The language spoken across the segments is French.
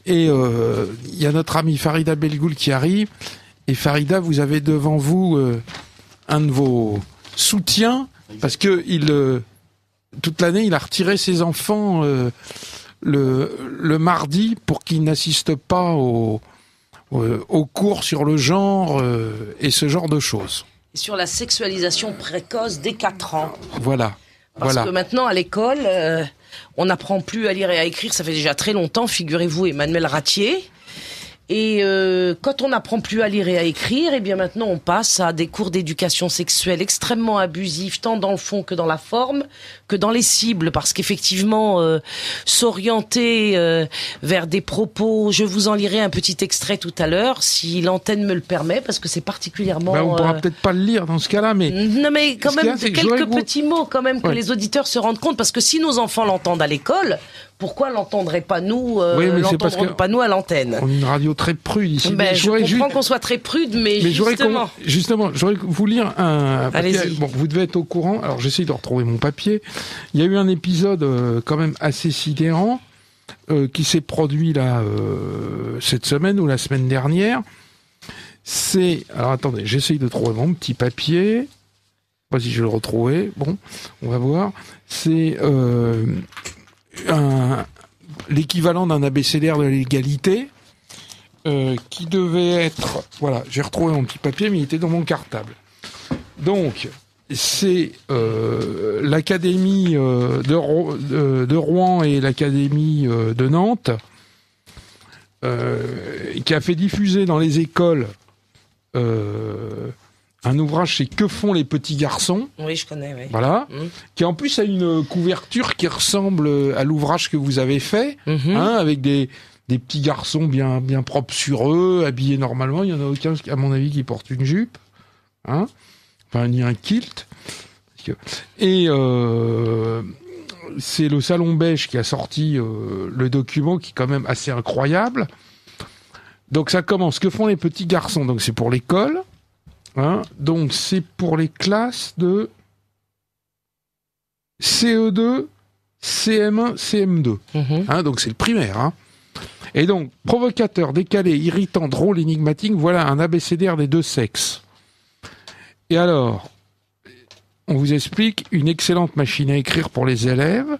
Et il y a notre amie Farida Belgoul qui arrive. Et Farida, vous avez devant vous un de vos soutiens, parce que toute l'année, il a retiré ses enfants le mardi pour qu'ils n'assistent pas aux cours sur le genre et ce genre de choses. Et sur la sexualisation précoce dès 4 ans. Voilà. Parce que maintenant, à l'école, on n'apprend plus à lire et à écrire, ça fait déjà très longtemps, figurez-vous, Emmanuel Ratier. Et quand on n'apprend plus à lire et à écrire, et bien maintenant on passe à des cours d'éducation sexuelle extrêmement abusifs, tant dans le fond que dans la forme, que dans les cibles, parce qu'effectivement s'orienter vers des propos, je vous en lirai un petit extrait tout à l'heure, si l'antenne me le permet, parce que c'est particulièrement... on pourra peut-être pas le lire dans ce cas-là, mais... Non mais quand même, quelques petits mots quand même, que les auditeurs se rendent compte, parce que si nos enfants l'entendent à l'école... Pourquoi l'entendraient pas nous, pas nous à l'antenne? On est une radio très prude ici. Je comprends qu'on soit très prude, mais justement, j'aurais vous lire un papier. Allez-y. Bon, vous devez être au courant. Alors, j'essaye de retrouver mon papier. Il y a eu un épisode quand même assez sidérant qui s'est produit là cette semaine ou la semaine dernière. Alors attendez, j'essaye de trouver mon petit papier. Je sais pas si je vais le retrouver. Bon, on va voir. C'est l'équivalent d'un abécédaire de l'égalité qui devait être... Voilà, j'ai retrouvé mon petit papier, mais il était dans mon cartable. Donc, c'est l'académie de Rouen et l'académie de Nantes qui a fait diffuser dans les écoles un ouvrage, c'est Que font les petits garçons? Oui, je connais, oui. Voilà. Qui en plus a une couverture qui ressemble à l'ouvrage que vous avez fait, avec des petits garçons bien propres sur eux, habillés normalement. Il y en a aucun, à mon avis, qui porte une jupe, enfin ni un kilt. Et c'est le Salon Beige qui a sorti le document, qui est quand même assez incroyable. Donc ça commence. Que font les petits garçons? Donc c'est pour l'école. Donc c'est pour les classes de CE2, CM1, CM2. Donc c'est le primaire. Et donc, provocateur, décalé, irritant, drôle, énigmatique, voilà un abécédaire des deux sexes. Et alors, on vous explique une excellente machine à écrire pour les élèves.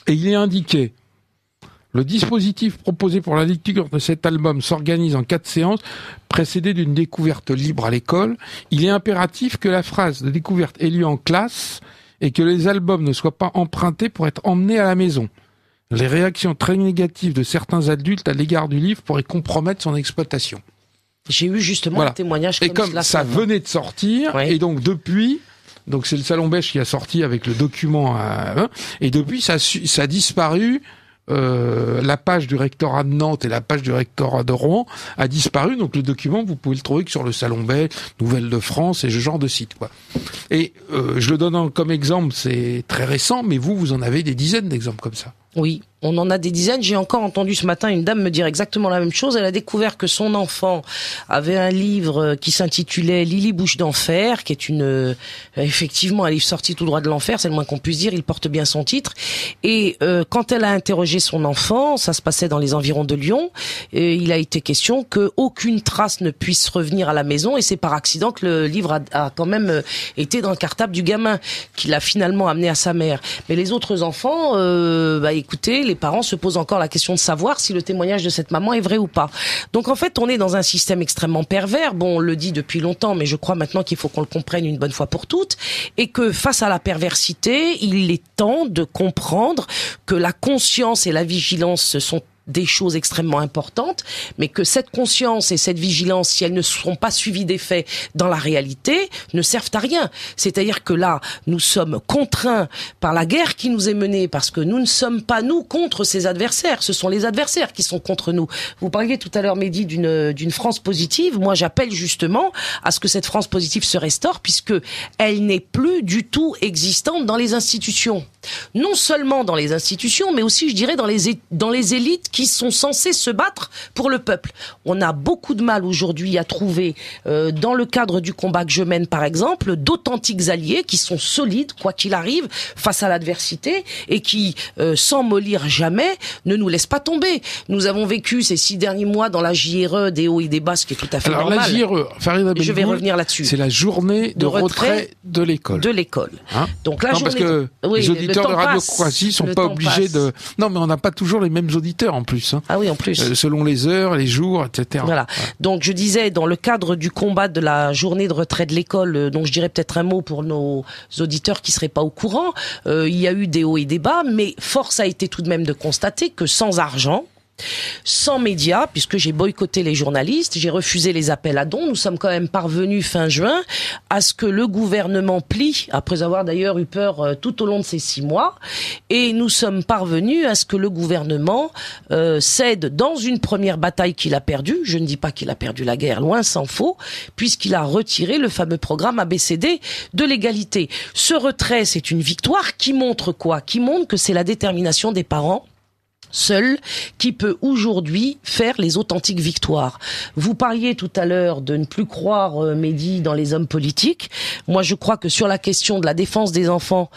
Et il est indiqué: le dispositif proposé pour la lecture de cet album s'organise en 4 séances, précédées d'une découverte libre à l'école. Il est impératif que la phase de découverte ait lieu en classe et que les albums ne soient pas empruntés pour être emmenés à la maison. Les réactions très négatives de certains adultes à l'égard du livre pourraient compromettre son exploitation. J'ai eu justement un témoignage comme cela. Et comme ça venait de sortir, et donc depuis... Donc c'est le Salon Beige qui a sorti avec le document, et depuis ça a disparu. La page du rectorat de Nantes et la page du rectorat de Rouen a disparu, donc le document vous pouvez le trouver que sur le Salon Beige, Nouvelles de France et ce genre de site, quoi. Et je le donne comme exemple, c'est très récent, mais vous en avez des dizaines d'exemples comme ça. Oui, on en a des dizaines. J'ai encore entendu ce matin une dame me dire exactement la même chose. Elle a découvert que son enfant avait un livre qui s'intitulait Lily Bouche d'enfer, qui est effectivement un livre sorti tout droit de l'enfer, c'est le moins qu'on puisse dire, il porte bien son titre. Et quand elle a interrogé son enfant, ça se passait dans les environs de Lyon, et il a été question qu'aucune trace ne puisse revenir à la maison, et c'est par accident que le livre a quand même été dans le cartable du gamin, qu'il a finalement amené à sa mère. Mais les autres enfants, écoutez, les parents se posent encore la question de savoir si le témoignage de cette maman est vrai ou pas. Donc en fait, on est dans un système extrêmement pervers. Bon, on le dit depuis longtemps, mais je crois maintenant qu'il faut qu'on le comprenne une bonne fois pour toutes, et que face à la perversité, il est temps de comprendre que la conscience et la vigilance sont des choses extrêmement importantes, mais que cette conscience et cette vigilance, si elles ne seront pas suivies d'effets dans la réalité, ne servent à rien. C'est-à-dire que là, nous sommes contraints par la guerre qui nous est menée, parce que nous ne sommes pas, nous, contre ces adversaires. Ce sont les adversaires qui sont contre nous. Vous parliez tout à l'heure, Mehdi, d'une France positive. Moi, j'appelle justement à ce que cette France positive se restaure, puisque elle n'est plus du tout existante dans les institutions. Non seulement dans les institutions, mais aussi, je dirais, dans les élites qui sont censés se battre pour le peuple. On a beaucoup de mal aujourd'hui à trouver, dans le cadre du combat que je mène par exemple, d'authentiques alliés qui sont solides, quoi qu'il arrive, face à l'adversité, et qui, sans mollir jamais, ne nous laissent pas tomber. Nous avons vécu ces 6 derniers mois dans la JRE des hauts et des bas, ce qui est tout à fait normal. Alors la JRE, Farida Bengoul, je vais revenir là-dessus. C'est la journée de retrait de l'école. De l'école. Hein, donc la non, parce que les auditeurs de Radio Croatie sont pas obligés de... Non, mais on n'a pas toujours les mêmes auditeurs en plus. Hein. Ah oui, en plus. Selon les heures, les jours, etc. Voilà. Ouais. Donc je disais, dans le cadre du combat de la journée de retrait de l'école, donc je dirais peut-être un mot pour nos auditeurs qui seraient pas au courant, il y a eu des hauts et des bas, mais force a été tout de même de constater que sans argent, sans médias, puisque j'ai boycotté les journalistes, j'ai refusé les appels à dons, nous sommes quand même parvenus fin juin à ce que le gouvernement plie, après avoir d'ailleurs eu peur tout au long de ces 6 mois, et nous sommes parvenus à ce que le gouvernement cède dans une première bataille qu'il a perdue. Je ne dis pas qu'il a perdu la guerre, loin s'en faut, puisqu'il a retiré le fameux programme ABCD de l'égalité. Ce retrait, c'est une victoire qui montre quoi? Qui montre que c'est la détermination des parents seul qui peut aujourd'hui faire les authentiques victoires. Vous parliez tout à l'heure de ne plus croire, Mehdi, dans les hommes politiques. Moi, je crois que sur la question de la défense des enfants,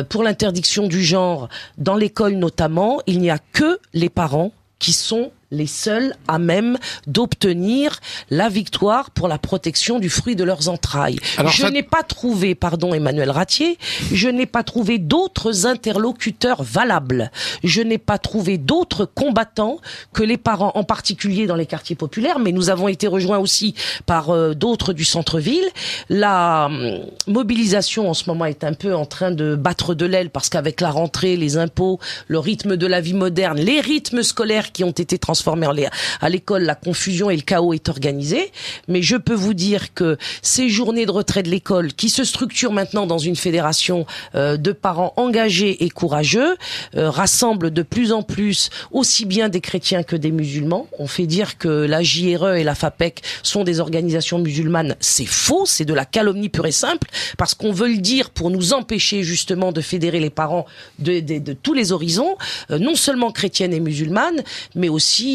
pour l'interdiction du genre, dans l'école notamment, il n'y a que les parents qui sont les seuls à même d'obtenir la victoire pour la protection du fruit de leurs entrailles. Alors je n'ai pas trouvé, pardon Emmanuel Ratier, je n'ai pas trouvé d'autres interlocuteurs valables. Je n'ai pas trouvé d'autres combattants que les parents, en particulier dans les quartiers populaires, mais nous avons été rejoints aussi par d'autres du centre-ville. La mobilisation en ce moment est un peu en train de battre de l'aile parce qu'avec la rentrée, les impôts, le rythme de la vie moderne, les rythmes scolaires qui ont été transformés à l'école, la confusion et le chaos est organisé. Mais je peux vous dire que ces journées de retrait de l'école, qui se structurent maintenant dans une fédération de parents engagés et courageux, rassemblent de plus en plus aussi bien des chrétiens que des musulmans. On fait dire que la JRE et la FAPEC sont des organisations musulmanes. C'est faux, c'est de la calomnie pure et simple, parce qu'on veut le dire pour nous empêcher justement de fédérer les parents de tous les horizons, non seulement chrétiennes et musulmanes, mais aussi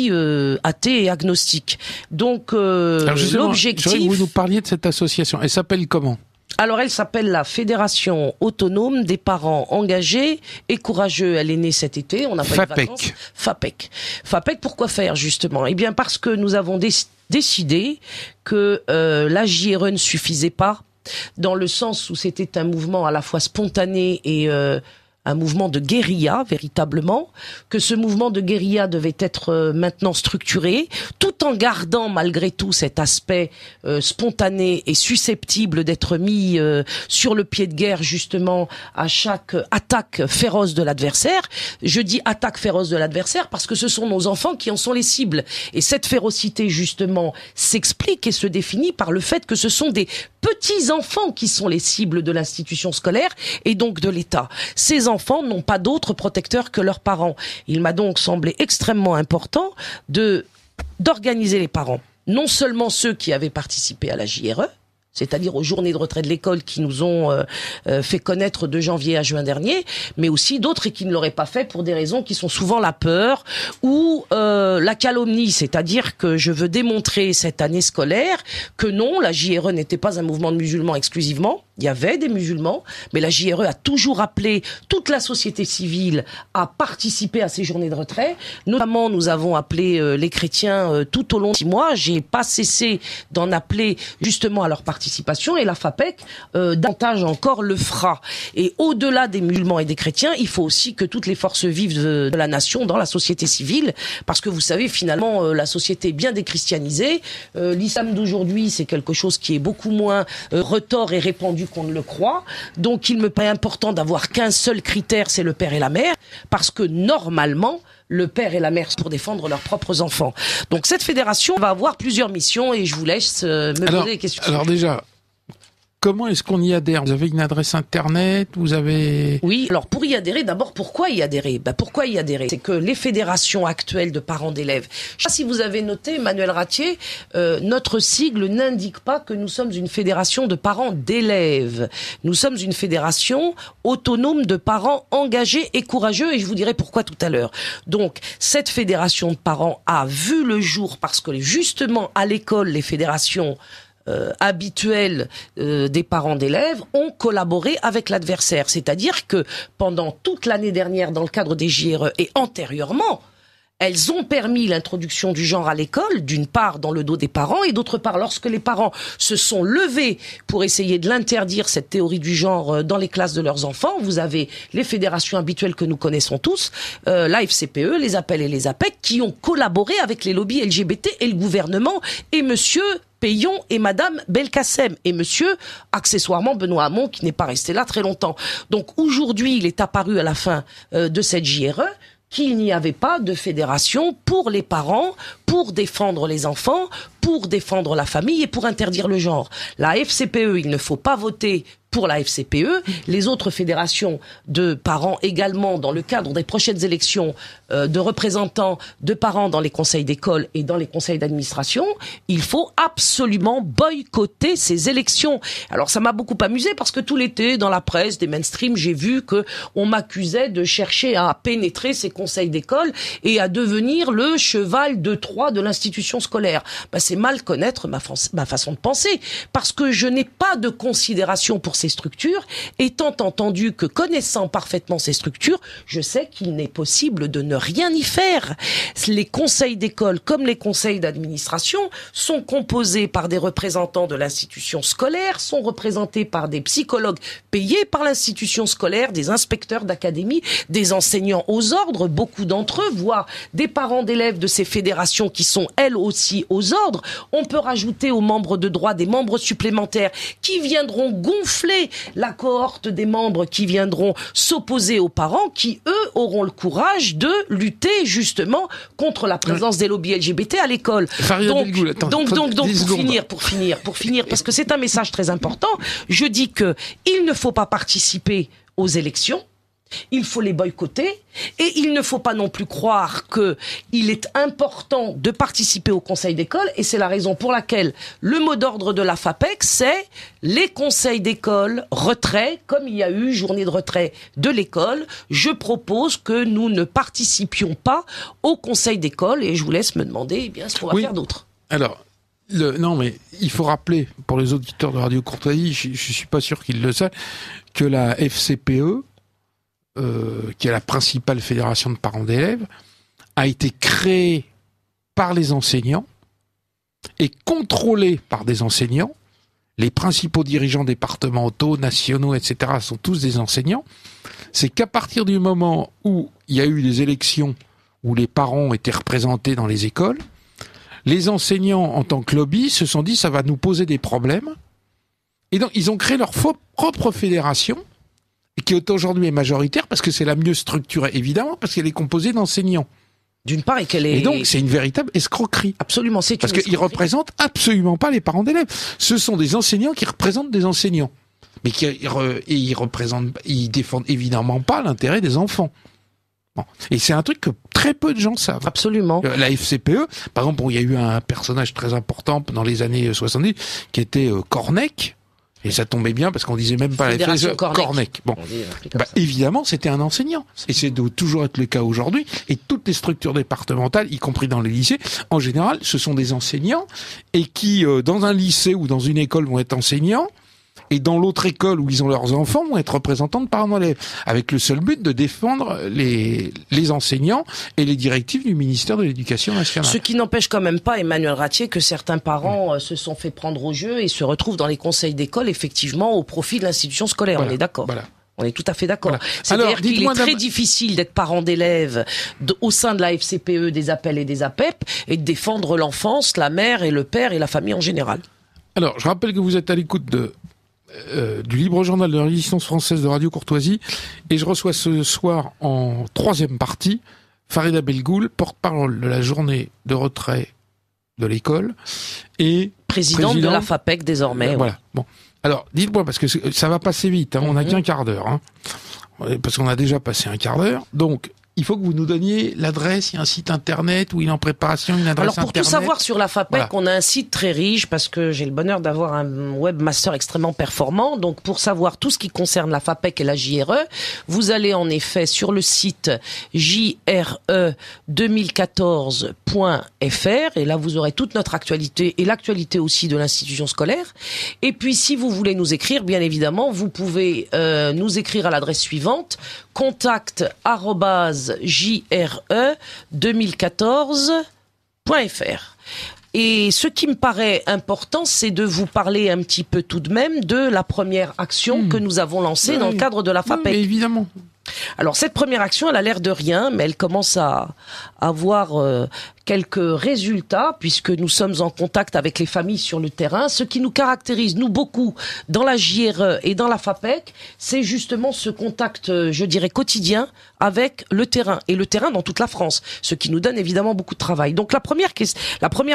athées et agnostiques. Donc l'objectif... J'aimerais que vous nous parliez de cette association. Elle s'appelle comment ? Alors elle s'appelle la Fédération autonome des parents engagés et courageux. Elle est née cet été, on n'a pas eu de vacances. FAPEC. FAPEC, pourquoi faire justement ? Eh bien parce que nous avons décidé que la JRE ne suffisait pas, dans le sens où c'était un mouvement à la fois spontané et... un mouvement de guérilla, véritablement, que ce mouvement de guérilla devait être maintenant structuré, tout en gardant malgré tout cet aspect spontané et susceptible d'être mis sur le pied de guerre justement à chaque attaque féroce de l'adversaire. Je dis attaque féroce de l'adversaire parce que ce sont nos enfants qui en sont les cibles. Et cette férocité justement s'explique et se définit par le fait que ce sont des petits-enfants qui sont les cibles de l'institution scolaire et donc de l'État. Ces enfants n'ont pas d'autres protecteurs que leurs parents. Il m'a donc semblé extrêmement important d'organiser les parents. Non seulement ceux qui avaient participé à la JRE, c'est-à-dire aux journées de retrait de l'école qui nous ont fait connaître de janvier à juin dernier, mais aussi d'autres qui ne l'auraient pas fait pour des raisons qui sont souvent la peur ou la calomnie, c'est-à-dire que je veux démontrer cette année scolaire que non, la JRE n'était pas un mouvement de musulmans exclusivement. Il y avait des musulmans, mais la JRE a toujours appelé toute la société civile à participer à ces journées de retrait. Notamment, nous avons appelé les chrétiens tout au long de 6 mois. J'ai pas cessé d'en appeler justement à leur participation, et la FAPEC davantage encore le fera. Et au-delà des musulmans et des chrétiens, il faut aussi que toutes les forces vives de la nation, dans la société civile, parce que vous savez, finalement, la société est bien déchristianisée. L'islam d'aujourd'hui, c'est quelque chose qui est beaucoup moins retors et répandu qu'on ne le croit. Donc il me paraît important d'avoir qu'un seul critère, c'est le père et la mère, parce que normalement, le père et la mère sont pour défendre leurs propres enfants. Donc cette fédération va avoir plusieurs missions et je vous laisse me poser des questions. Alors déjà, comment est-ce qu'on y adhère? Vous avez une adresse internet? Vous avez... Oui, alors pour y adhérer, d'abord, pourquoi y adhérer? Pourquoi y adhérer? C'est que les fédérations actuelles de parents d'élèves, je sais pas si vous avez noté, Emmanuel Ratier, notre sigle n'indique pas que nous sommes une fédération de parents d'élèves. Nous sommes une fédération autonome de parents engagés et courageux, et je vous dirai pourquoi tout à l'heure. Donc, cette fédération de parents a vu le jour parce que justement, à l'école, les fédérations habituels des parents d'élèves ont collaboré avec l'adversaire. C'est-à-dire que pendant toute l'année dernière, dans le cadre des JRE et antérieurement, elles ont permis l'introduction du genre à l'école, d'une part dans le dos des parents, et d'autre part lorsque les parents se sont levés pour essayer de l'interdire, cette théorie du genre, dans les classes de leurs enfants. Vous avez les fédérations habituelles que nous connaissons tous, la FCPE, les APEL et les APEC, qui ont collaboré avec les lobbies LGBT et le gouvernement, et monsieur Payon et Madame Belkacem et Monsieur, accessoirement, Benoît Hamon, qui n'est pas resté là très longtemps. Donc aujourd'hui, il est apparu à la fin de cette JRE qu'il n'y avait pas de fédération pour les parents, pour défendre les enfants, pour défendre la famille et pour interdire le genre. La FCPE, il ne faut pas voter pour la FCPE. Les autres fédérations de parents également, dans le cadre des prochaines élections de représentants de parents dans les conseils d'école et dans les conseils d'administration, il faut absolument boycotter ces élections. Alors ça m'a beaucoup amusé parce que tout l'été, dans la presse, des mainstream, j'ai vu que on m'accusait de chercher à pénétrer ces conseils d'école et à devenir le cheval de Troie de l'institution scolaire. C'est mal connaître ma façon de penser, parce que je n'ai pas de considération pour ces structures, étant entendu que, connaissant parfaitement ces structures, je sais qu'il n'est possible de ne rien y faire. Les conseils d'école, comme les conseils d'administration, sont composés par des représentants de l'institution scolaire, sont représentés par des psychologues payés par l'institution scolaire, des inspecteurs d'académie, des enseignants aux ordres, beaucoup d'entre eux, voire des parents d'élèves de ces fédérations qui sont elles aussi aux ordres. On peut rajouter aux membres de droit des membres supplémentaires qui viendront gonfler la cohorte des membres qui viendront s'opposer aux parents qui, eux, auront le courage de lutter justement contre la présence des lobbies LGBT à l'école. Donc, pour finir, parce que c'est un message très important, je dis que il ne faut pas participer aux élections, il faut les boycotter, et il ne faut pas non plus croire que il est important de participer au conseil d'école, et c'est la raison pour laquelle le mot d'ordre de la FAPEC, c'est les conseils d'école, retrait, comme il y a eu journée de retrait de l'école, je propose que nous ne participions pas au conseil d'école, et je vous laisse me demander, ce qu'on va faire d'autre. Alors, non, mais il faut rappeler, pour les auditeurs de Radio Courtoisie, je suis pas sûr qu'ils le savent, que la FCPE, qui est la principale fédération de parents d'élèves, a été créée par les enseignants et contrôlée par des enseignants. Les principaux dirigeants départementaux, nationaux, etc. sont tous des enseignants. C'est qu'à partir du moment où il y a eu des élections où les parents étaient représentés dans les écoles, les enseignants, en tant que lobby, se sont dit ça va nous poser des problèmes. Et donc, ils ont créé leur propre fédération, qui aujourd'hui est majoritaire parce que c'est la mieux structurée, évidemment, parce qu'elle est composée d'enseignants. D'une part, et donc, c'est une véritable escroquerie. Absolument, c'est une escroquerie. Parce qu'ils représentent absolument pas les parents d'élèves. Ce sont des enseignants qui représentent des enseignants. Mais ils défendent évidemment pas l'intérêt des enfants. Bon. Et c'est un truc que très peu de gens savent. Absolument. La FCPE, par exemple, il y a eu un personnage très important dans les années 70 qui était Cornec. Et ça tombait bien parce qu'on disait même pas la FCPE, Cornec. Bon. Évidemment, c'était un enseignant. Et c'est de toujours être le cas aujourd'hui. Et toutes les structures départementales, y compris dans les lycées, en général, ce sont des enseignants et qui, dans un lycée ou dans une école, vont être enseignants. Et dans l'autre école où ils ont leurs enfants, vont être représentants de parents d'élèves, avec le seul but de défendre les enseignants et les directives du ministère de l'Éducation nationale. Ce qui n'empêche quand même pas, Emmanuel Ratier, que certains parents se sont fait prendre au jeu et se retrouvent dans les conseils d'école, effectivement, au profit de l'institution scolaire. Voilà, on est d'accord. Voilà. On est tout à fait d'accord. Voilà. C'est-à-dire qu'il est très difficile d'être parent d'élèves au sein de la FCPE, des APEL et des APEP, et de défendre l'enfance, la mère et le père et la famille en général. Alors, je rappelle que vous êtes à l'écoute du Libre Journal de la Résistance française de Radio Courtoisie, et je reçois ce soir en troisième partie Farida Belgoul, porte-parole de la journée de retrait de l'école et présidente de la FAPEC désormais. Voilà. Bon. Alors, dites-moi, parce que ça va passer vite, hein, on n'a qu'un quart d'heure, hein, parce qu'on a déjà passé un quart d'heure. Donc, il faut que vous nous donniez l'adresse, il y a un site internet où il est en préparation, une adresse internet. Alors pour tout savoir sur la FAPEC, voilà. On a un site très riche parce que j'ai le bonheur d'avoir un webmaster extrêmement performant. Donc pour savoir tout ce qui concerne la FAPEC et la JRE, vous allez en effet sur le site jre2014.fr et là vous aurez toute notre actualité et l'actualité aussi de l'institution scolaire. Et puis si vous voulez nous écrire, bien évidemment, vous pouvez nous écrire à l'adresse suivante, contact@jre2014.fr. Et ce qui me paraît important, c'est de vous parler un petit peu tout de même de la première action que nous avons lancée dans le cadre de la FAPEC. Évidemment. Alors cette première action, elle a l'air de rien, mais elle commence à avoir quelques résultats puisque nous sommes en contact avec les familles sur le terrain. Ce qui nous caractérise, nous, beaucoup dans la JRE et dans la FAPEC, c'est justement ce contact, je dirais, quotidien avec le terrain, et le terrain dans toute la France, ce qui nous donne évidemment beaucoup de travail. Donc la première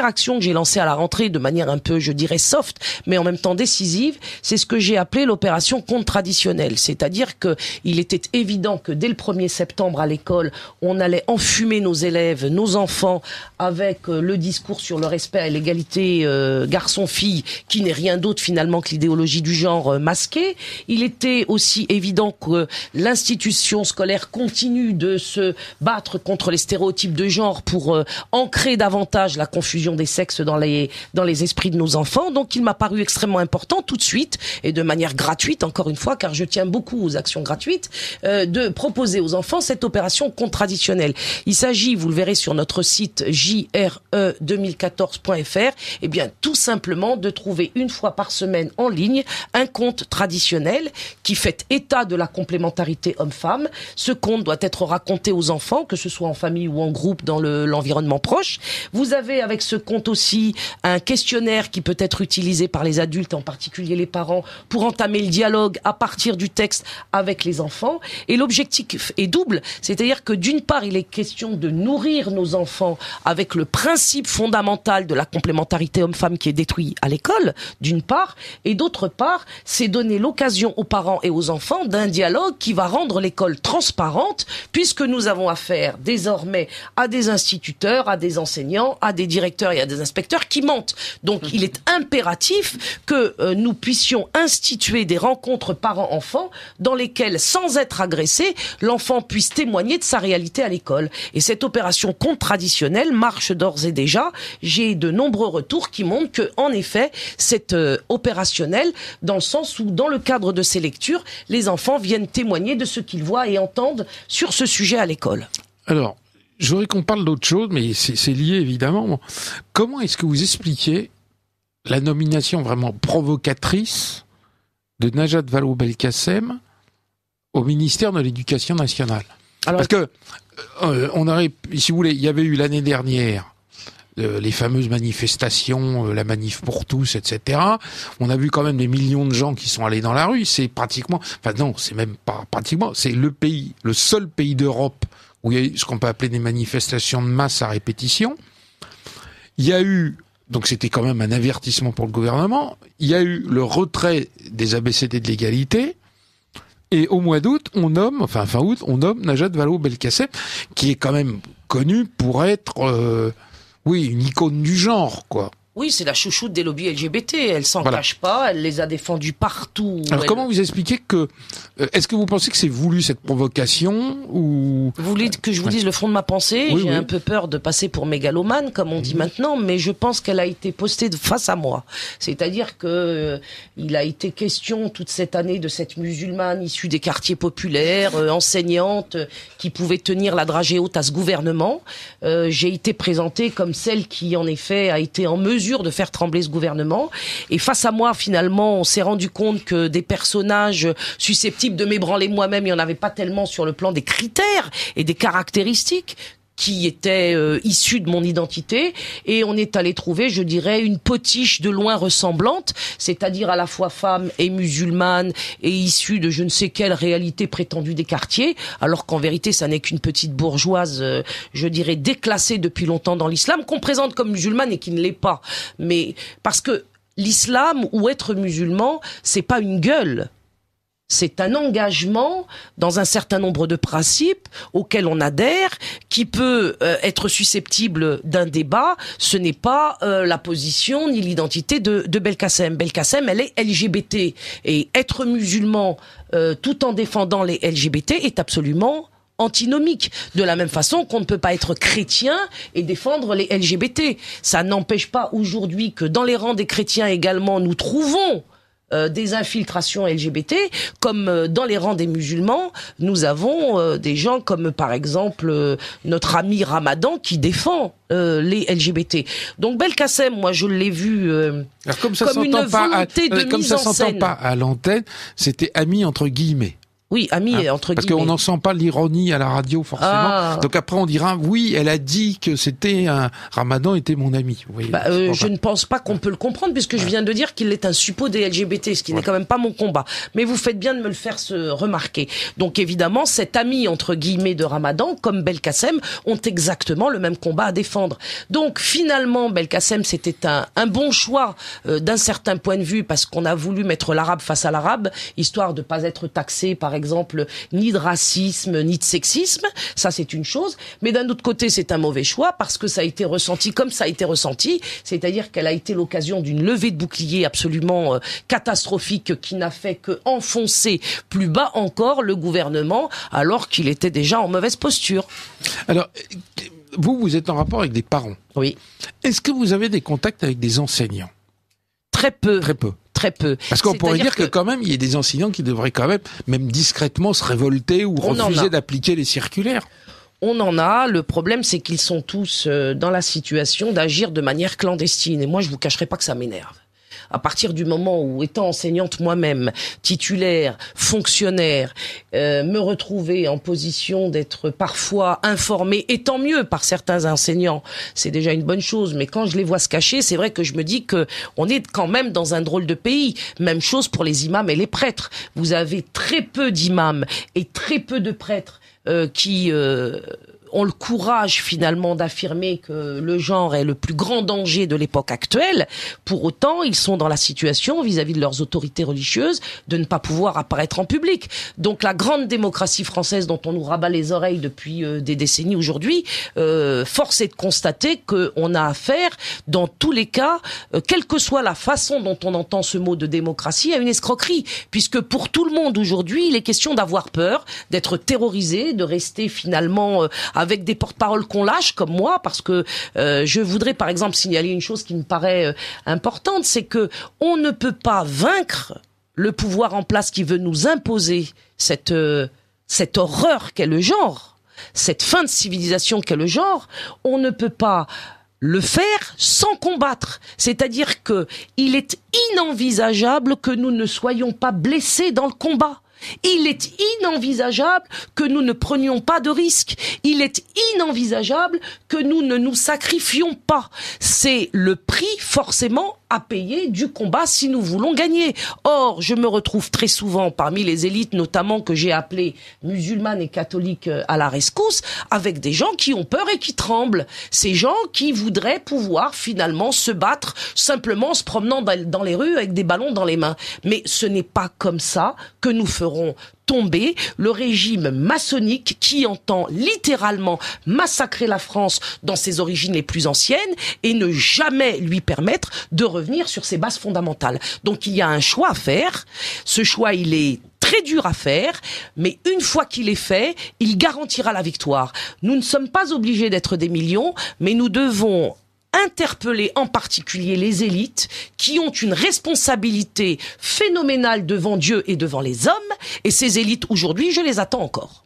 action que j'ai lancée à la rentrée de manière un peu, je dirais, soft, mais en même temps décisive, c'est ce que j'ai appelé l'opération compte traditionnel. C'est-à-dire que il était évident que dès le 1er septembre à l'école, on allait enfumer nos élèves, nos enfants, avec le discours sur le respect et l'égalité garçon-fille, qui n'est rien d'autre finalement que l'idéologie du genre masquée. Il était aussi évident que l'institution scolaire continue de se battre contre les stéréotypes de genre pour ancrer davantage la confusion des sexes dans les esprits de nos enfants. Donc il m'a paru extrêmement important tout de suite, et de manière gratuite encore une fois, car je tiens beaucoup aux actions gratuites, de proposer aux enfants cette opération compte traditionnel. Il s'agit, vous le verrez sur notre site jre2014.fr, eh bien tout simplement de trouver une fois par semaine en ligne un compte traditionnel qui fait état de la complémentarité homme-femme. Ce compte doit être raconté aux enfants, que ce soit en famille ou en groupe dans l'environnement proche. Vous avez avec ce compte aussi un questionnaire qui peut être utilisé par les adultes, en particulier les parents, pour entamer le dialogue à partir du texte avec les enfants. Et l'objectif est double, c'est-à-dire que d'une part, il est question de nourrir nos enfants avec le principe fondamental de la complémentarité homme-femme qui est détruit à l'école, d'une part, et d'autre part, c'est donner l'occasion aux parents et aux enfants d'un dialogue qui va rendre l'école transparente, puisque nous avons affaire désormais à des instituteurs, à des enseignants, à des directeurs et à des inspecteurs qui mentent. Donc il est impératif que nous puissions instituer des rencontres parents-enfants dans lesquelles, sans être agressé, l'enfant puisse témoigner de sa réalité à l'école. Et cette opération compte traditionnelle marche d'ores et déjà. J'ai de nombreux retours qui montrent que, en effet, c'est opérationnel dans le sens où, dans le cadre de ces lectures, les enfants viennent témoigner de ce qu'ils voient et entendent sur ce sujet à l'école. Alors, je voudrais qu'on parle d'autre chose, mais c'est lié évidemment. Comment est-ce que vous expliquez la nomination vraiment provocatrice de Najat Vallaud-Belkacem au ministère de l'Éducation nationale? Alors, parce que on aurait, si vous voulez, il y avait eu l'année dernière les fameuses manifestations, la manif pour tous, etc. On a vu quand même des millions de gens qui sont allés dans la rue. C'est pratiquement, enfin non, c'est même pas pratiquement, c'est le seul pays d'Europe où il y a eu ce qu'on peut appeler des manifestations de masse à répétition. Il y a eu, donc c'était quand même un avertissement pour le gouvernement, il y a eu le retrait des ABCD de l'égalité. Et au mois d'août, on nomme Najat Vallaud-Belkacem, qui est quand même connue pour être, une icône du genre, quoi. Oui, c'est la chouchoute des lobbies LGBT. Elle s'en cache pas, elle les a défendus partout. Alors comment vous expliquez que... est-ce que vous pensez que c'est voulu, cette provocation, ou... Vous voulez que je vous dise le fond de ma pensée? J'ai un peu peur de passer pour mégalomane, comme on dit maintenant, mais je pense qu'elle a été postée face à moi. C'est-à-dire que il a été question toute cette année de cette musulmane issue des quartiers populaires, enseignante, qui pouvait tenir la dragée haute à ce gouvernement. J'ai été présentée comme celle qui, en effet, a été en mesure de faire trembler ce gouvernement. Et face à moi, finalement, on s'est rendu compte que des personnages susceptibles de m'ébranler moi-même, il n'y en avait pas tellement sur le plan des critères et des caractéristiques qui étaient issus de mon identité, et on est allé trouver, je dirais, une potiche de loin ressemblante, c'est-à-dire à la fois femme et musulmane et issue de je ne sais quelle réalité prétendue des quartiers, alors qu'en vérité ça n'est qu'une petite bourgeoise, je dirais, déclassée depuis longtemps dans l'islam, qu'on présente comme musulmane et qui ne l'est pas. Mais parce que l'islam ou être musulman, c'est pas une gueule. C'est un engagement dans un certain nombre de principes auxquels on adhère, qui peut être susceptible d'un débat. Ce n'est pas la position ni l'identité de Belkacem. Belkacem, elle est LGBT. Et être musulman tout en défendant les LGBT est absolument antinomique. De la même façon qu'on ne peut pas être chrétien et défendre les LGBT. Ça n'empêche pas aujourd'hui que dans les rangs des chrétiens également, nous trouvons des infiltrations LGBT, comme dans les rangs des musulmans, nous avons des gens comme par exemple notre ami Ramadan qui défend les LGBT. Donc Belkacem, moi je l'ai vu comme une volonté de comme mise ça en s'entend scène. pas à l'antenne, c'était ami entre guillemets. Oui, ami entre parce guillemets. qu'on n'en sent pas l'ironie à la radio forcément. Ah. Donc après on dira oui, elle a dit que c'était un Ramadan était mon ami. Vous voyez, je ne pense pas qu'on peut le comprendre puisque je viens de dire qu'il est un suppôt des LGBT, ce qui n'est quand même pas mon combat. Mais vous faites bien de me le faire se remarquer. Donc évidemment, cet ami entre guillemets de Ramadan, comme Belkacem, ont exactement le même combat à défendre. Donc finalement, Belkacem, c'était un bon choix d'un certain point de vue parce qu'on a voulu mettre l'arabe face à l'arabe, histoire de pas être taxé par exemple, ni de racisme, ni de sexisme. Ça, c'est une chose. Mais d'un autre côté, c'est un mauvais choix parce que ça a été ressenti comme ça a été ressenti. C'est-à-dire qu'elle a été l'occasion d'une levée de bouclier absolument catastrophique qui n'a fait que enfoncer plus bas encore le gouvernement alors qu'il était déjà en mauvaise posture. Alors, vous êtes en rapport avec des parents. Oui. Est-ce que vous avez des contacts avec des enseignants? Très peu. Très peu. Très peu. Parce qu'on pourrait dire que quand même, il y a des enseignants qui devraient quand même discrètement se révolter ou refuser d'appliquer les circulaires. On en a. Le problème, c'est qu'ils sont tous dans la situation d'agir de manière clandestine. Et moi, je vous cacherai pas que ça m'énerve. À partir du moment où, étant enseignante moi-même, titulaire, fonctionnaire, me retrouver en position d'être parfois informée, et tant mieux par certains enseignants, c'est déjà une bonne chose. Mais quand je les vois se cacher, c'est vrai que je me dis que on est quand même dans un drôle de pays. Même chose pour les imams et les prêtres. Vous avez très peu d'imams et très peu de prêtres qui ont le courage finalement d'affirmer que le genre est le plus grand danger de l'époque actuelle. Pour autant, ils sont dans la situation, vis-à-vis de leurs autorités religieuses, de ne pas pouvoir apparaître en public. Donc la grande démocratie française dont on nous rabat les oreilles depuis des décennies aujourd'hui, force est de constater qu'on a affaire, dans tous les cas, quelle que soit la façon dont on entend ce mot de démocratie, à une escroquerie. Puisque pour tout le monde aujourd'hui, il est question d'avoir peur, d'être terrorisé, de rester finalement avec des porte-paroles qu'on lâche, comme moi, parce que je voudrais par exemple signaler une chose qui me paraît importante, c'est que on ne peut pas vaincre le pouvoir en place qui veut nous imposer cette horreur qu'est le genre, cette fin de civilisation qu'est le genre. On ne peut pas le faire sans combattre. C'est-à-dire que il est inenvisageable que nous ne soyons pas blessés dans le combat. Il est inenvisageable que nous ne prenions pas de risques. Il est inenvisageable que nous ne nous sacrifions pas. C'est le prix forcément à payer du combat si nous voulons gagner. Or, je me retrouve très souvent parmi les élites, notamment que j'ai appelées musulmanes et catholiques à la rescousse, avec des gens qui ont peur et qui tremblent. Ces gens qui voudraient pouvoir finalement se battre simplement en se promenant dans les rues avec des ballons dans les mains. Mais ce n'est pas comme ça que nous ferons tomber le régime maçonnique qui entend littéralement massacrer la France dans ses origines les plus anciennes et ne jamais lui permettre de revenir sur ses bases fondamentales. Donc il y a un choix à faire. Ce choix, il est très dur à faire, mais une fois qu'il est fait, il garantira la victoire. Nous ne sommes pas obligés d'être des millions, mais nous devons interpeller en particulier les élites qui ont une responsabilité phénoménale devant Dieu et devant les hommes, et ces élites aujourd'hui, je les attends encore.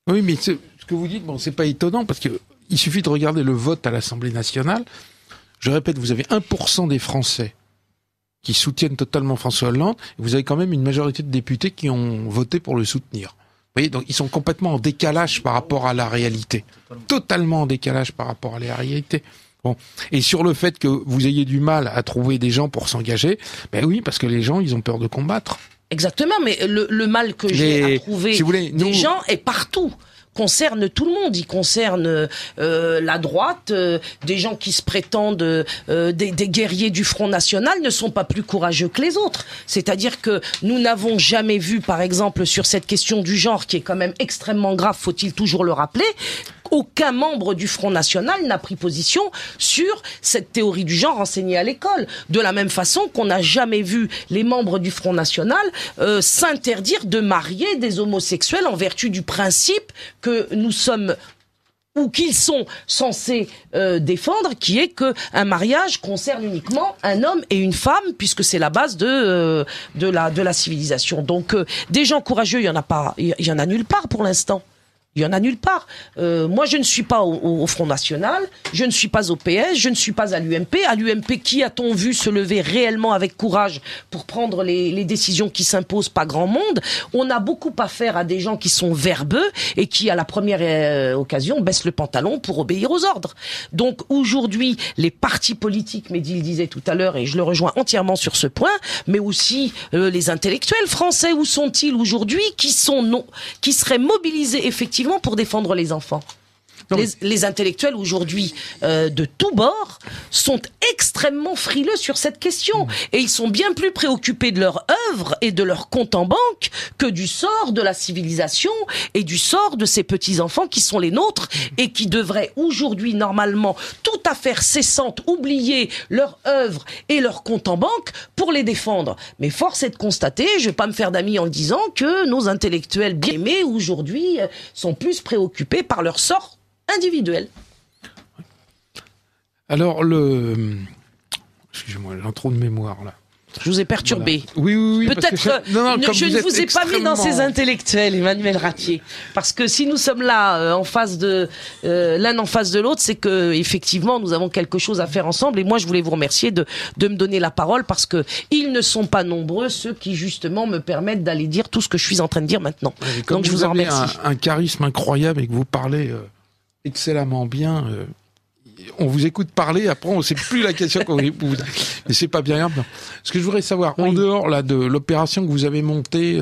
Oui, mais ce que vous dites, c'est pas étonnant parce que il suffit de regarder le vote à l'Assemblée nationale. Je répète, vous avez 1% des Français qui soutiennent totalement François Hollande, et vous avez quand même une majorité de députés qui ont voté pour le soutenir. Vous voyez, donc ils sont complètement en décalage par rapport à la réalité. Totalement en décalage par rapport à la réalité. Bon. Et sur le fait que vous ayez du mal à trouver des gens pour s'engager, ben oui, parce que les gens, ils ont peur de combattre. Exactement, mais le mal que j'ai à trouver des gens est partout. concerne tout le monde. Il concerne la droite, des gens qui se prétendent des guerriers du Front National ne sont pas plus courageux que les autres. C'est-à-dire que nous n'avons jamais vu, par exemple, sur cette question du genre, qui est quand même extrêmement grave, faut-il toujours le rappeler, aucun membre du Front National n'a pris position sur cette théorie du genre enseignée à l'école. De la même façon qu'on n'a jamais vu les membres du Front National s'interdire de marier des homosexuels en vertu du principe que nous sommes ou qu'ils sont censés défendre, qui est que un mariage concerne uniquement un homme et une femme, puisque c'est la base de la civilisation. Donc des gens courageux, il y en a nulle part pour l'instant. Il y en a nulle part. Moi, je ne suis pas au Front National, je ne suis pas au PS, je ne suis pas à l'UMP. À l'UMP, qui a-t-on vu se lever réellement avec courage pour prendre les décisions qui s'imposent? Pas grand monde. On a beaucoup à faire à des gens qui sont verbeux et qui, à la première occasion, baissent le pantalon pour obéir aux ordres. Donc aujourd'hui, les partis politiques, Mehdi le disait tout à l'heure, et je le rejoins entièrement sur ce point, mais aussi les intellectuels français, où sont-ils aujourd'hui, qui seraient mobilisés effectivement pour défendre les enfants? Les intellectuels aujourd'hui de tous bords sont extrêmement frileux sur cette question et ils sont bien plus préoccupés de leur œuvre et de leur compte en banque que du sort de la civilisation et du sort de ces petits-enfants qui sont les nôtres et qui devraient aujourd'hui normalement tout à fait cessantes oublier leur œuvre et leur compte en banque pour les défendre. Mais force est de constater, je vais pas me faire d'amis en le disant, que nos intellectuels bien aimés aujourd'hui sont plus préoccupés par leur sort individuel. Alors, excusez-moi, j'ai un trou de mémoire, là. Je vous ai perturbé. Voilà. Oui. Peut-être je ne vous ai pas mis dans ces intellectuels, Emmanuel Ratier. Parce que si nous sommes là, en face de, l'un en face de l'autre, c'est que, effectivement, nous avons quelque chose à faire ensemble. Et moi, je voulais vous remercier de me donner la parole parce que ils ne sont pas nombreux, ceux qui, justement, me permettent d'aller dire tout ce que je suis en train de dire maintenant. Donc, je vous en remercie. Un charisme incroyable et que vous parlez excellemment bien. On vous écoute parler, après on ne sait plus la question qu'on vous pose. Mais c'est pas bien grave. Non. Ce que je voudrais savoir, en dehors là de l'opération que vous avez montée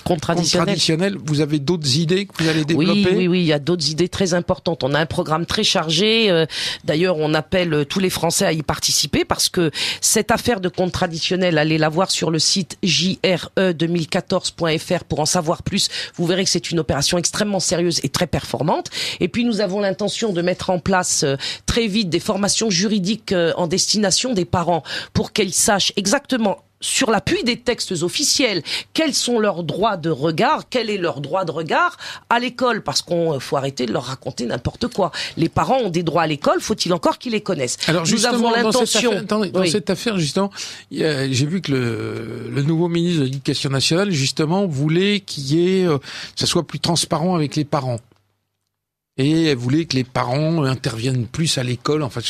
contre traditionnelle, vous avez d'autres idées que vous allez développer? Oui, il y a d'autres idées très importantes. On a un programme très chargé. D'ailleurs, on appelle tous les Français à y participer parce que cette affaire de compte traditionnel, allez la voir sur le site jre2014.fr pour en savoir plus. Vous verrez que c'est une opération extrêmement sérieuse et très performante. Et puis nous avons l'intention de mettre en place très vite des formations juridiques en destination des parents pour qu'ils sachent exactement sur l'appui des textes officiels quels sont leurs droits de regard, quel est leur droit de regard à l'école, parce qu'on faut arrêter de leur raconter n'importe quoi. Les parents ont des droits à l'école, faut-il encore qu'ils les connaissent? Alors nous avons l'intention dans cette affaire justement, j'ai vu que le nouveau ministre de l'Éducation nationale justement voulait ça soit plus transparent avec les parents. Et elle voulait que les parents interviennent plus à l'école, enfin,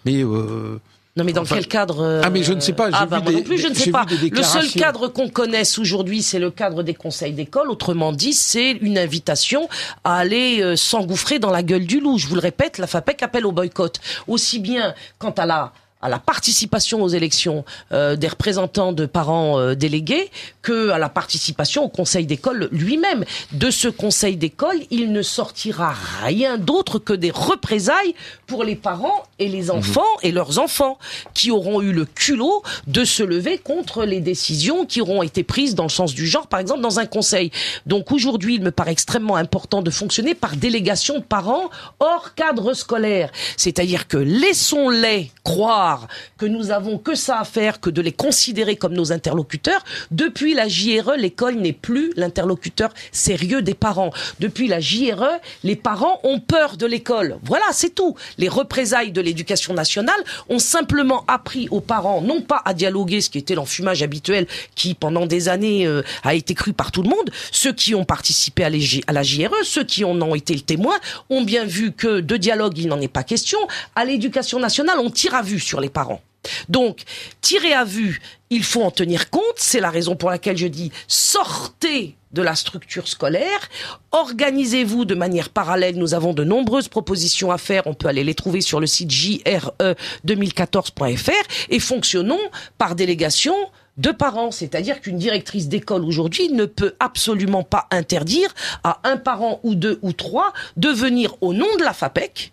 mais non, mais dans quel cadre Ah, mais je ne sais pas. Moi non plus, je ne sais pas. Le seul cadre qu'on connaisse aujourd'hui, c'est le cadre des conseils d'école. Autrement dit, c'est une invitation à aller s'engouffrer dans la gueule du loup. Je vous le répète, la FAPEC appelle au boycott. Aussi bien quant à la participation aux élections des représentants de parents délégués que à la participation au conseil d'école lui-même. De ce conseil d'école, il ne sortira rien d'autre que des représailles pour les parents et les enfants et leurs enfants qui auront eu le culot de se lever contre les décisions qui auront été prises dans le sens du genre, par exemple, dans un conseil. Donc aujourd'hui, il me paraît extrêmement important de fonctionner par délégation de parents hors cadre scolaire. C'est-à-dire que laissons-les croire que nous avons que ça à faire que de les considérer comme nos interlocuteurs. Depuis la JRE, l'école n'est plus l'interlocuteur sérieux des parents. Depuis la JRE, les parents ont peur de l'école. Voilà, c'est tout. Les représailles de l'éducation nationale ont simplement appris aux parents, non pas à dialoguer, ce qui était l'enfumage habituel qui, pendant des années, a été cru par tout le monde. Ceux qui ont participé à la JRE, ceux qui en ont été le témoin, ont bien vu que de dialogue, il n'en est pas question. À l'éducation nationale, on tire à vue sur les parents. Donc, tirer à vue, il faut en tenir compte. C'est la raison pour laquelle je dis sortez de la structure scolaire, organisez-vous de manière parallèle. Nous avons de nombreuses propositions à faire. On peut aller les trouver sur le site jre2014.fr et fonctionnons par délégation de parents. C'est-à-dire qu'une directrice d'école aujourd'hui ne peut absolument pas interdire à un parent ou deux ou trois de venir au nom de la FAPEC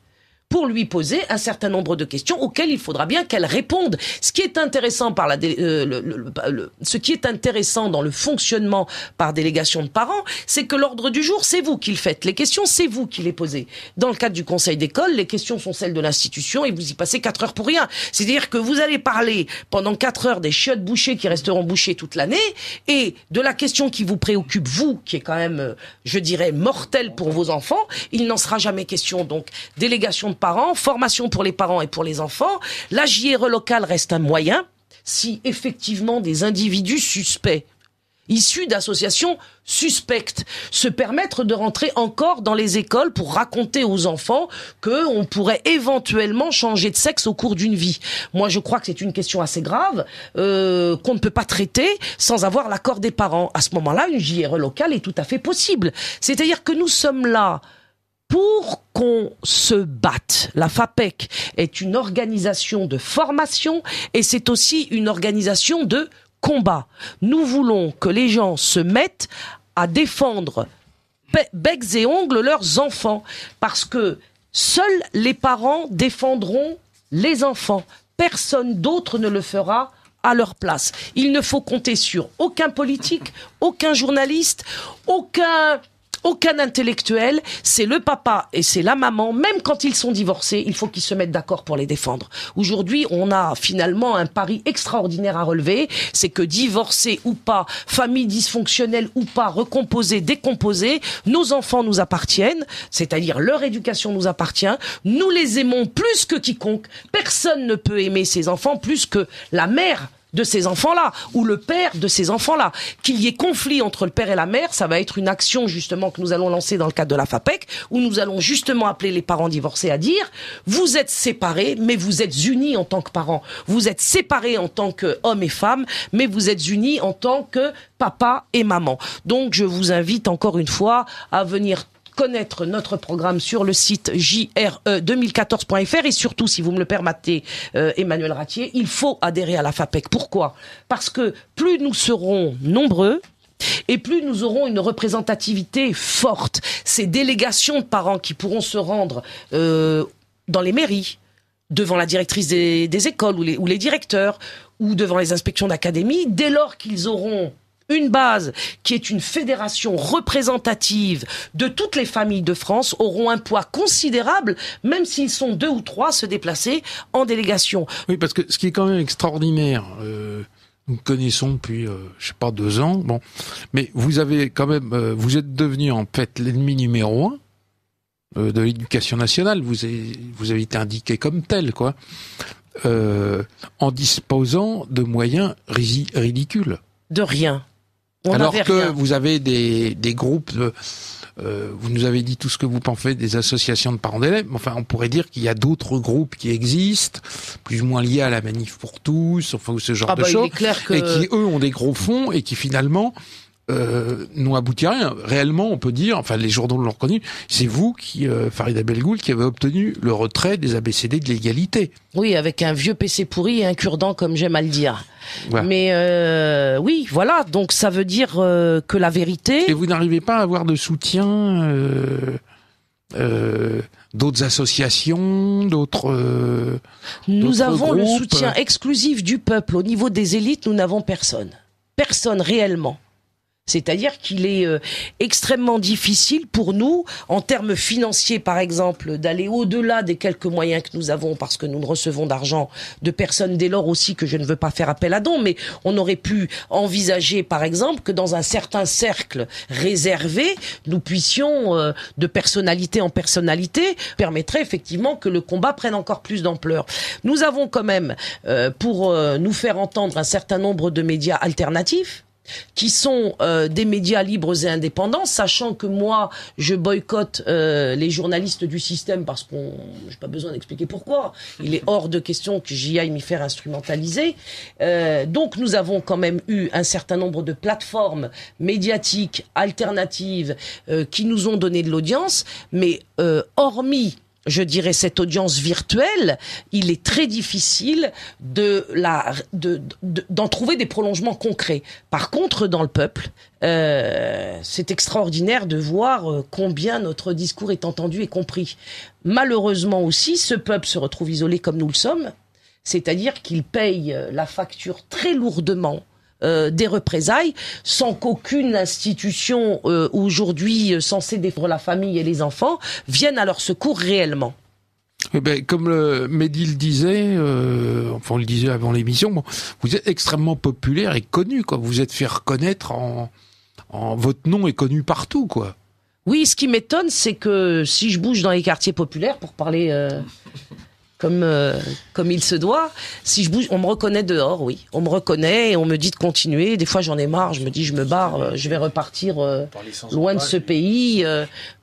pour lui poser un certain nombre de questions auxquelles il faudra bien qu'elle réponde. Ce qui est intéressant ce qui est intéressant dans le fonctionnement par délégation de parents, c'est que l'ordre du jour, c'est vous qui le faites. Les questions, c'est vous qui les posez. Dans le cadre du conseil d'école, les questions sont celles de l'institution et vous y passez 4 heures pour rien. C'est-à-dire que vous allez parler pendant 4 heures des chiottes bouchées qui resteront bouchées toute l'année et de la question qui vous préoccupe, vous, qui est quand même, je dirais, mortelle pour vos enfants, il n'en sera jamais question. Donc, délégation de parents, formation pour les parents et pour les enfants. La JRE locale reste un moyen si effectivement des individus suspects, issus d'associations suspectes, se permettre de rentrer encore dans les écoles pour raconter aux enfants qu'on pourrait éventuellement changer de sexe au cours d'une vie. Moi, je crois que c'est une question assez grave qu'on ne peut pas traiter sans avoir l'accord des parents. À ce moment-là, une JRE locale est tout à fait possible. C'est-à-dire que nous sommes là pour qu'on se batte. La FAPEC est une organisation de formation et c'est aussi une organisation de combat. Nous voulons que les gens se mettent à défendre becs et ongles leurs enfants parce que seuls les parents défendront les enfants. Personne d'autre ne le fera à leur place. Il ne faut compter sur aucun politique, aucun journaliste, aucun intellectuel, c'est le papa et c'est la maman, même quand ils sont divorcés, il faut qu'ils se mettent d'accord pour les défendre. Aujourd'hui, on a finalement un pari extraordinaire à relever, c'est que divorcés ou pas, famille dysfonctionnelle ou pas, recomposée, décomposée, nos enfants nous appartiennent, c'est-à-dire leur éducation nous appartient, nous les aimons plus que quiconque, personne ne peut aimer ses enfants plus que la mère de ces enfants-là, ou le père de ces enfants-là. Qu'il y ait conflit entre le père et la mère, ça va être une action justement que nous allons lancer dans le cadre de la FAPEC, où nous allons justement appeler les parents divorcés à dire « Vous êtes séparés, mais vous êtes unis en tant que parents. Vous êtes séparés en tant qu'hommes et femmes, mais vous êtes unis en tant que papa et maman. » Donc je vous invite encore une fois à venir connaître notre programme sur le site jre2014.fr et surtout, si vous me le permettez, Emmanuel Ratier, il faut adhérer à la FAPEC. Pourquoi ? Parce que plus nous serons nombreux, et plus nous aurons une représentativité forte. Ces délégations de parents qui pourront se rendre dans les mairies, devant la directrice des écoles ou les directeurs, ou devant les inspections d'académie, dès lors qu'ils auront une base qui est une fédération représentative de toutes les familles de France, auront un poids considérable, même s'ils sont 2 ou 3 à se déplacer en délégation. Oui, parce que ce qui est quand même extraordinaire, nous connaissons depuis, 2 ans, bon, mais vous avez quand même, vous êtes devenu en fait l'ennemi numéro 1 de l'éducation nationale. Vous avez été indiqué comme tel, quoi, en disposant de moyens ridicules. De rien. Alors que vous avez des groupes, vous nous avez dit tout ce que vous pensez des associations de parents d'élèves, enfin on pourrait dire qu'il y a d'autres groupes qui existent, plus ou moins liés à la manif pour tous, enfin ce genre de choses, et qui eux ont des gros fonds et qui finalement n'ont abouti à rien. Réellement, on peut dire, enfin les journaux l'ont reconnu, c'est vous qui, Farida Belgoul, qui avez obtenu le retrait des ABCD de l'égalité. Oui, avec un vieux PC pourri et un cure-dent, comme j'aime à le dire. Ouais. Mais oui, voilà, donc ça veut dire que la vérité... Et vous n'arrivez pas à avoir de soutien d'autres associations, d'autres Nous avons groupes. Le soutien exclusif du peuple. Au niveau des élites, nous n'avons personne. Personne réellement. C'est-à-dire qu'il est extrêmement difficile pour nous, en termes financiers par exemple, d'aller au-delà des quelques moyens que nous avons, parce que nous ne recevons d'argent de personne, dès lors aussi que je ne veux pas faire appel à dons, mais on aurait pu envisager par exemple que dans un certain cercle réservé, nous puissions, de personnalité en personnalité, permettrait effectivement que le combat prenne encore plus d'ampleur. Nous avons quand même, pour nous faire entendre un certain nombre de médias alternatifs, qui sont des médias libres et indépendants, sachant que moi, je boycotte les journalistes du système parce qu'on, j'ai pas besoin d'expliquer pourquoi. Il est hors de question que j'y aille m'y faire instrumentaliser. Donc, nous avons quand même eu un certain nombre de plateformes médiatiques alternatives qui nous ont donné de l'audience, mais hormis je dirais, cette audience virtuelle, il est très difficile d'en trouver des prolongements concrets. Par contre, dans le peuple, c'est extraordinaire de voir combien notre discours est entendu et compris. Malheureusement aussi, ce peuple se retrouve isolé comme nous le sommes, c'est-à-dire qu'il paye la facture très lourdement des représailles, sans qu'aucune institution aujourd'hui censée défendre la famille et les enfants vienne à leur secours réellement. Eh ben, comme Mehdi le disait, enfin on le disait avant l'émission, bon, vous êtes extrêmement populaire et connu, quoi. Vous êtes fait reconnaître votre nom est connu partout, quoi. Oui, ce qui m'étonne, c'est que si je bouge dans les quartiers populaires, pour parler comme il se doit, si je bouge, on me reconnaît dehors, oui. On me reconnaît et on me dit de continuer. Des fois, j'en ai marre, je me dis, je me barre, je vais repartir loin de ce pays,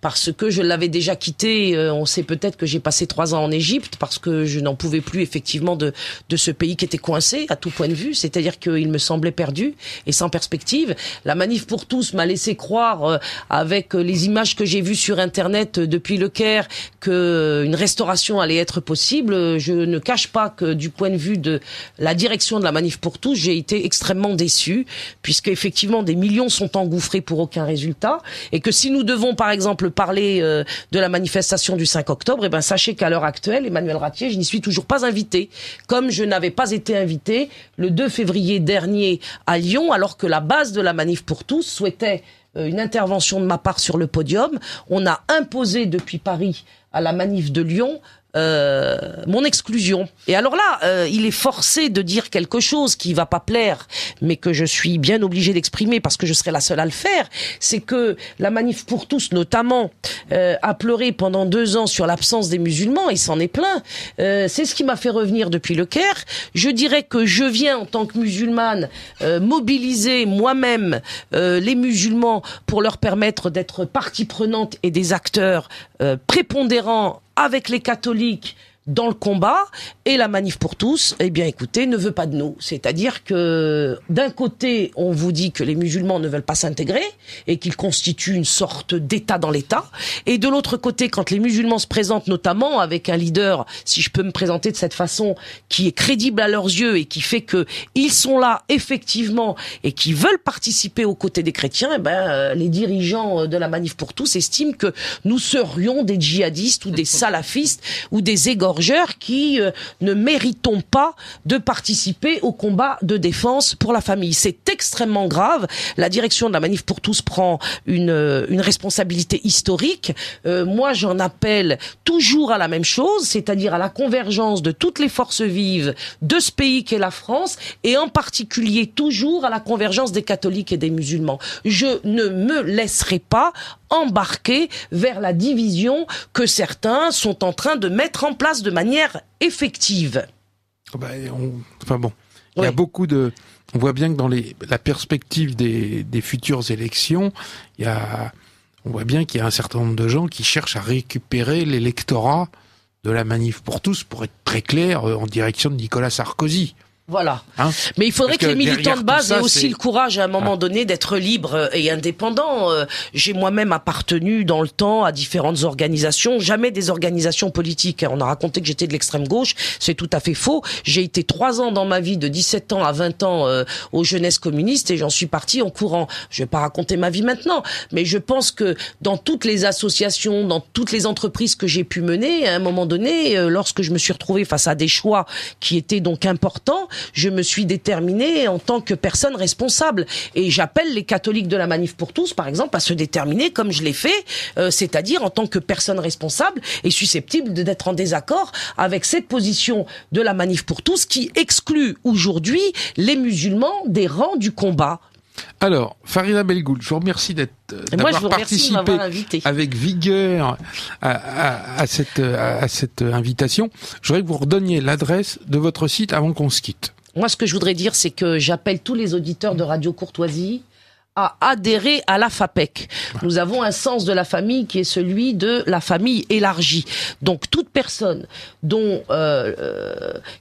parce que je l'avais déjà quitté. On sait peut-être que j'ai passé 3 ans en Égypte, parce que je n'en pouvais plus, effectivement, de ce pays qui était coincé, à tout point de vue. C'est-à-dire qu'il me semblait perdu et sans perspective. La Manif pour tous m'a laissé croire, avec les images que j'ai vues sur Internet depuis le Caire, qu'une restauration allait être possible. Je ne cache pas que du point de vue de la direction de la Manif pour tous, j'ai été extrêmement déçu, puisque effectivement des millions sont engouffrés pour aucun résultat, et que si nous devons par exemple parler de la manifestation du 5 octobre, eh ben sachez qu'à l'heure actuelle, Emmanuel Ratier, je n'y suis toujours pas invité, comme je n'avais pas été invité le 2 février dernier à Lyon, alors que la base de la Manif pour tous souhaitait une intervention de ma part sur le podium. On a imposé depuis Paris à la Manif de Lyon mon exclusion. Et alors là, il est forcé de dire quelque chose qui va pas plaire, mais que je suis bien obligé d'exprimer parce que je serai la seule à le faire. C'est que la Manif pour tous, notamment, a pleuré pendant 2 ans sur l'absence des musulmans, et s'en est plein. C'est ce qui m'a fait revenir depuis le Caire. Je dirais que je viens en tant que musulmane mobiliser moi-même les musulmans pour leur permettre d'être partie prenante et des acteurs prépondérants avec les catholiques dans le combat, et la Manif pour tous, eh bien écoutez, ne veut pas de nous. C'est-à-dire que d'un côté, on vous dit que les musulmans ne veulent pas s'intégrer et qu'ils constituent une sorte d'État dans l'État, et de l'autre côté, quand les musulmans se présentent, notamment avec un leader, si je peux me présenter de cette façon, qui est crédible à leurs yeux et qui fait que ils sont là effectivement et qui veulent participer aux côtés des chrétiens, eh ben les dirigeants de la Manif pour tous estiment que nous serions des djihadistes ou des salafistes ou des égorgeurs qui ne méritons pas de participer au combat de défense pour la famille. C'est extrêmement grave. La direction de la Manif pour tous prend une responsabilité historique. Moi, j'en appelle toujours à la même chose, c'est-à-dire à la convergence de toutes les forces vives de ce pays qu'est la France, et en particulier toujours à la convergence des catholiques et des musulmans. Je ne me laisserai pas embarquer vers la division que certains sont en train de mettre en place de manière effective. Enfin bon, il y a beaucoup de... On voit bien que dans la perspective des futures élections, on voit bien qu'il y a un certain nombre de gens qui cherchent à récupérer l'électorat de la Manif pour tous, pour être très clair, en direction de Nicolas Sarkozy. Voilà. Mais il faudrait que les militants de base aient aussi le courage à un moment donné d'être libres et indépendants. J'ai moi-même appartenu dans le temps à différentes organisations, jamais des organisations politiques. On a raconté que j'étais de l'extrême gauche, c'est tout à fait faux. J'ai été 3 ans dans ma vie, de 17 ans à 20 ans aux jeunesses communistes, et j'en suis parti en courant. Je vais pas raconter ma vie maintenant, mais je pense que dans toutes les associations, dans toutes les entreprises que j'ai pu mener, à un moment donné, lorsque je me suis retrouvée face à des choix qui étaient donc importants, je me suis déterminée en tant que personne responsable. Et j'appelle les catholiques de la Manif pour tous, par exemple, à se déterminer comme je l'ai fait, c'est-à-dire en tant que personne responsable et susceptible d'être en désaccord avec cette position de la Manif pour tous qui exclut aujourd'hui les musulmans des rangs du combat. Alors, Farida Belgoul, je vous remercie d'avoir participé avec vigueur à cette invitation. Je voudrais que vous redonniez l'adresse de votre site avant qu'on se quitte. Moi, ce que je voudrais dire, c'est que j'appelle tous les auditeurs de Radio Courtoisie à adhérer à la FAPEC. Nous avons un sens de la famille qui est celui de la famille élargie. Donc toute personne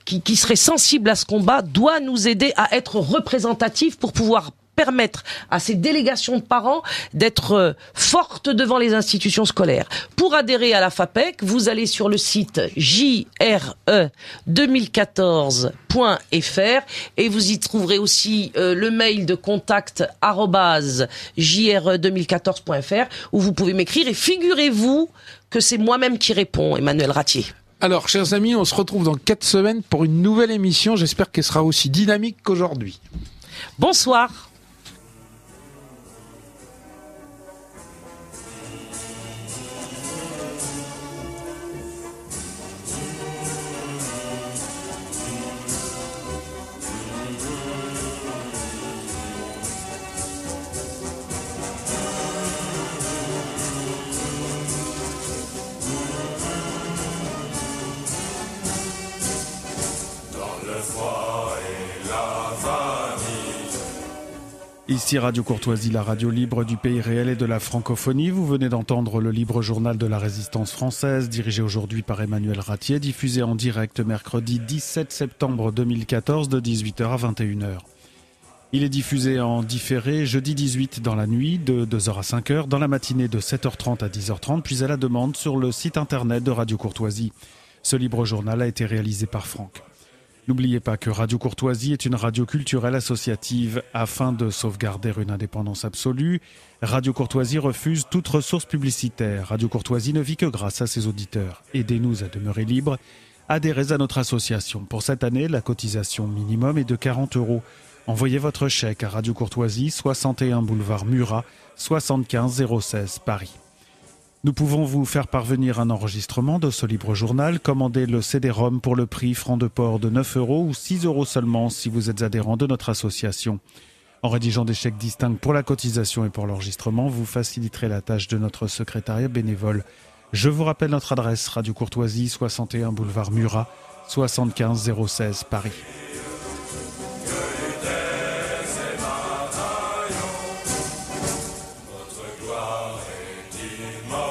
qui serait sensible à ce combat doit nous aider à être représentative pour pouvoir permettre à ces délégations de parents d'être fortes devant les institutions scolaires. Pour adhérer à la FAPEC, vous allez sur le site jre2014.fr et vous y trouverez aussi le mail de contact @jre2014.fr où vous pouvez m'écrire et figurez-vous que c'est moi-même qui réponds, Emmanuel Ratier. Alors, chers amis, on se retrouve dans 4 semaines pour une nouvelle émission. J'espère qu'elle sera aussi dynamique qu'aujourd'hui. Bonsoir. Ici Radio Courtoisie, la radio libre du pays réel et de la francophonie. Vous venez d'entendre le libre journal de la résistance française, dirigé aujourd'hui par Emmanuel Ratier, diffusé en direct mercredi 17 septembre 2014 de 18h à 21h. Il est diffusé en différé jeudi 18 dans la nuit de 2h à 5h, dans la matinée de 7h30 à 10h30, puis à la demande sur le site internet de Radio Courtoisie. Ce libre journal a été réalisé par Franck. N'oubliez pas que Radio Courtoisie est une radio culturelle associative. Afin de sauvegarder une indépendance absolue, Radio Courtoisie refuse toute ressource publicitaire. Radio Courtoisie ne vit que grâce à ses auditeurs. Aidez-nous à demeurer libres. Adhérez à notre association. Pour cette année, la cotisation minimum est de 40 €. Envoyez votre chèque à Radio Courtoisie, 61 boulevard Murat, 75 016 Paris. Nous pouvons vous faire parvenir un enregistrement de ce libre journal. Commandez le CD-ROM pour le prix franc de port de 9 € ou 6 € seulement si vous êtes adhérent de notre association. En rédigeant des chèques distincts pour la cotisation et pour l'enregistrement, vous faciliterez la tâche de notre secrétariat bénévole. Je vous rappelle notre adresse, Radio Courtoisie, 61 boulevard Murat, 75 016 Paris. Votre gloire est immense.